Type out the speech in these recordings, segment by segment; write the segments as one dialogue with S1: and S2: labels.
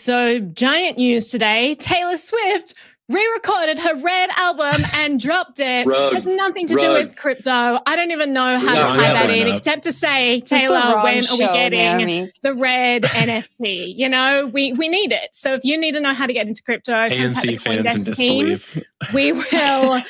S1: so giant news today. Taylor Swift re-recorded her Red album and dropped it. Has nothing to do with crypto. I don't even know how to tie that in, except to say, Taylor, when are we getting the Red NFT? You know, we need it. So if you need to know how to get into crypto, contact the CoinDesk team. We will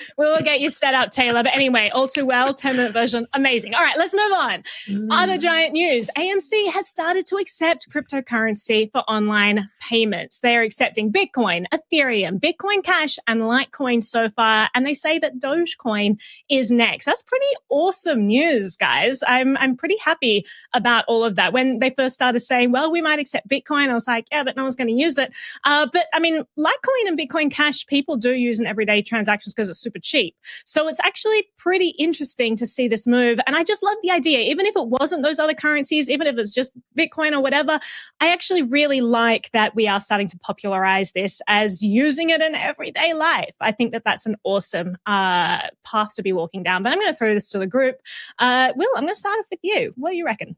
S1: get you set up, Taylor. But anyway, all too well, 10-minute version, amazing. All right, let's move on. Other giant news. AMC has started to accept cryptocurrency for online payments. They are accepting Bitcoin, Ethereum, Bitcoin Cash, and Litecoin so far, and they say that Dogecoin is next. That's pretty awesome news, guys. I'm pretty happy about all of that. When they first started saying, well, we might accept Bitcoin, I was like, yeah, but no one's going to use it. But I mean, Litecoin and Bitcoin Cash, people do use in everyday transactions because it's super cheap. So it's actually pretty interesting to see this move. And I just love the idea. Even if it wasn't those other currencies, even if it's just Bitcoin or whatever, I actually really like that we are starting to popularize this as using it in everyday life. I think that that's an awesome path to be walking down. But I'm going to throw this to the group. Will, I'm going to start off with you. What do you reckon?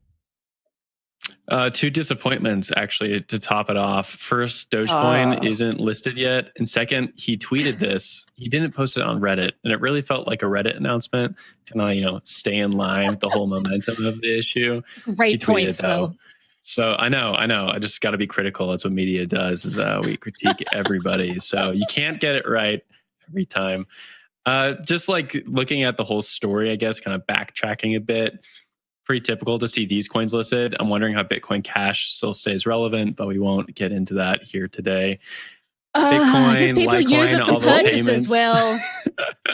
S2: Two disappointments, actually, to top it off. First, Dogecoin isn't listed yet. And second, he tweeted this. He didn't post it on Reddit. And it really felt like a Reddit announcement to, stay in line with the whole momentum of the issue.
S1: Great points, Will.
S2: So I know. I just got to be critical. That's what media does, is we critique everybody. So you can't get it right every time. Just like looking at the whole story, I guess, kind of backtracking a bit. Pretty typical to see these coins listed. I'm wondering how Bitcoin Cash still stays relevant, but we won't get into that here today. Bitcoin,
S1: because people
S2: Litecoin,
S1: use it for purchases, Will.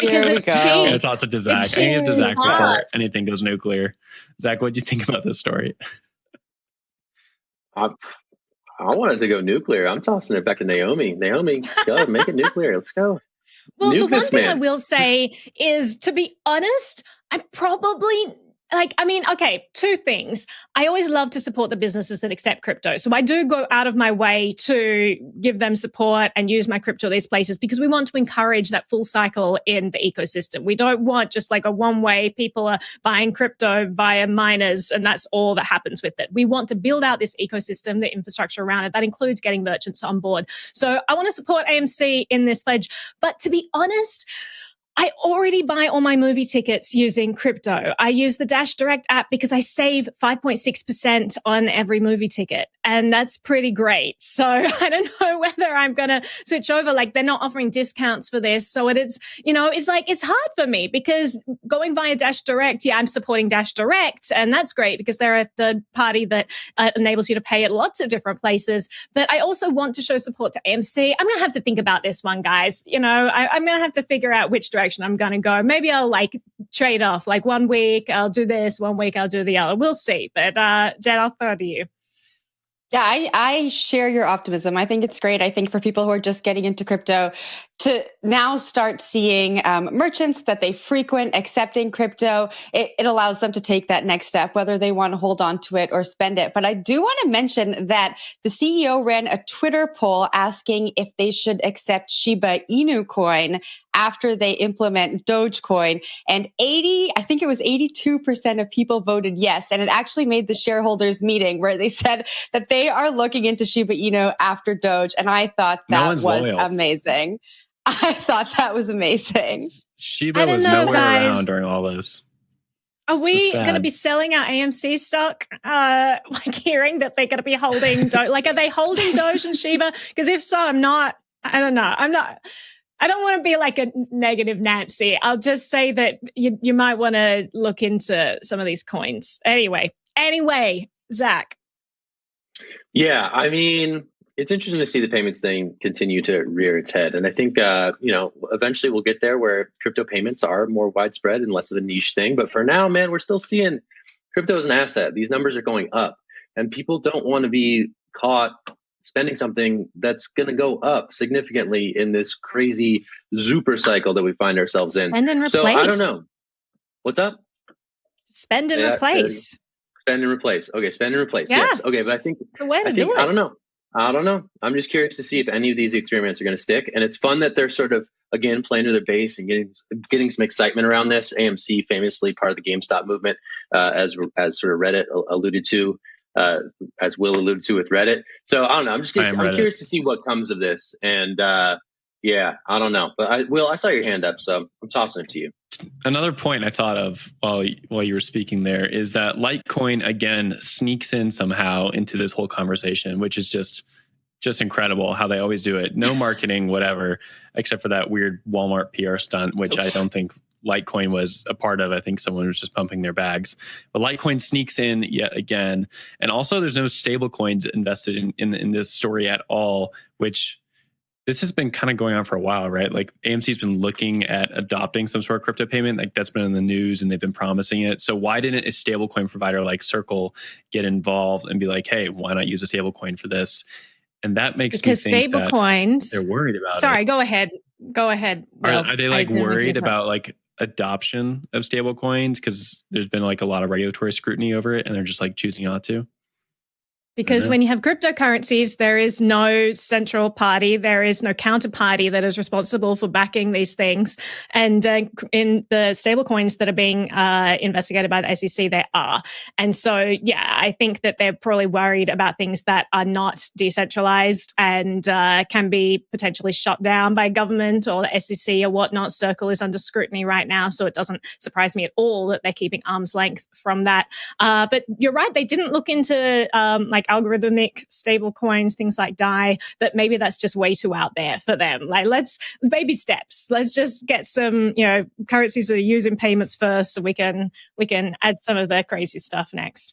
S1: Because it's cheap.
S2: Yeah, toss it to Zach. I give it to Zach before anything goes nuclear. Zach, what do you think about this story?
S3: I wanted to go nuclear. I'm tossing it back to Naomi. Naomi, go make it nuclear. Let's go.
S1: Well, the one thing I will say is, to be honest, I'm probably... okay, two things. I always love to support the businesses that accept crypto. So I do go out of my way to give them support and use my crypto at these places because we want to encourage that full cycle in the ecosystem. We don't want just like a one-way, people are buying crypto via miners and that's all that happens with it. We want to build out this ecosystem, the infrastructure around it. That includes getting merchants on board. So I want to support AMC in this pledge. But to be honest, I already buy all my movie tickets using crypto. I use the Dash Direct app because I save 5.6% on every movie ticket. And that's pretty great. So I don't know whether I'm going to switch over. Like, they're not offering discounts for this. So it's hard for me because going via Dash Direct, I'm supporting Dash Direct. And that's great because they're a third party that enables you to pay at lots of different places. But I also want to show support to AMC. I'm going to have to think about this one, guys. I'm going to have to figure out which direction I'm going to go. Maybe I'll trade off. 1 week I'll do this, 1 week I'll do the other. We'll see. But Jen, I'll throw it to you.
S4: Yeah, I share your optimism. I think it's great. I think for people who are just getting into crypto to now start seeing merchants that they frequent accepting crypto, it allows them to take that next step, whether they want to hold on to it or spend it. But I do want to mention that the CEO ran a Twitter poll asking if they should accept Shiba Inu coin after they implement Dogecoin. And 82% of people voted yes. And it actually made the shareholders meeting where they said that they are looking into Shiba Inu after Doge. And I thought that was amazing. I thought that was amazing.
S2: Shiba was nowhere around during all this.
S1: Are we going to be selling our AMC stock? Hearing that they're going to be holding Doge. Are they holding Doge and Shiba? Because if so, I don't know. I don't want to be like a negative Nancy. I'll just say that you might want to look into some of these coins. Anyway, Zach.
S3: Yeah, I mean, it's interesting to see the payments thing continue to rear its head. And I think, eventually we'll get there where crypto payments are more widespread and less of a niche thing. But for now, man, we're still seeing crypto as an asset. These numbers are going up and people don't want to be caught spending something that's going to go up significantly in this crazy super cycle that we find ourselves in.
S1: Spend and replace.
S3: So I don't know. What's up?
S1: Spend and replace.
S3: Spend and replace. Okay, spend and replace.
S1: Yeah.
S3: Yes. Okay, but I think
S1: the way to do it.
S3: I don't know. I'm just curious to see if any of these experiments are going to stick. And it's fun that they're sort of, again, playing to their base and getting some excitement around this. AMC, famously part of the GameStop movement, as sort of Reddit alluded to. as Will alluded to with Reddit. So I don't know. I'm curious to see what comes of this. And yeah, I don't know. But Will, I saw your hand up, so I'm tossing it to you.
S2: Another point I thought of while you were speaking there is that Litecoin again sneaks in somehow into this whole conversation, which is just incredible how they always do it. No marketing, whatever, except for that weird Walmart PR stunt, which I don't think Litecoin was a part of. I think someone was just pumping their bags. But Litecoin sneaks in yet again. And also there's no stable coins invested in this story at all, which this has been kind of going on for a while, right? Like AMC's been looking at adopting some sort of crypto payment. Like that's been in the news and they've been promising it. So why didn't a stablecoin provider like Circle get involved and be like, hey, why not use a stablecoin for this? And that makes me think that
S1: stablecoins,
S2: they're worried about it.
S1: Sorry, go ahead.
S2: Are they like worried about like adoption of stablecoins because there's been like a lot of regulatory scrutiny over it and they're just like choosing not to?
S1: Because when you have cryptocurrencies, there is no central party, there is no counterparty that is responsible for backing these things. And in the stable coins that are being investigated by the SEC, they are. And so, yeah, I think that they're probably worried about things that are not decentralized and can be potentially shut down by government or the SEC or whatnot. Circle is under scrutiny right now, so it doesn't surprise me at all that they're keeping arm's length from that. But you're right, they didn't look into like algorithmic stable coins, things like DAI, but maybe that's just way too out there for them. Like, let's baby steps. Let's just get some, currencies that are using payments first so we can add some of the crazy stuff next.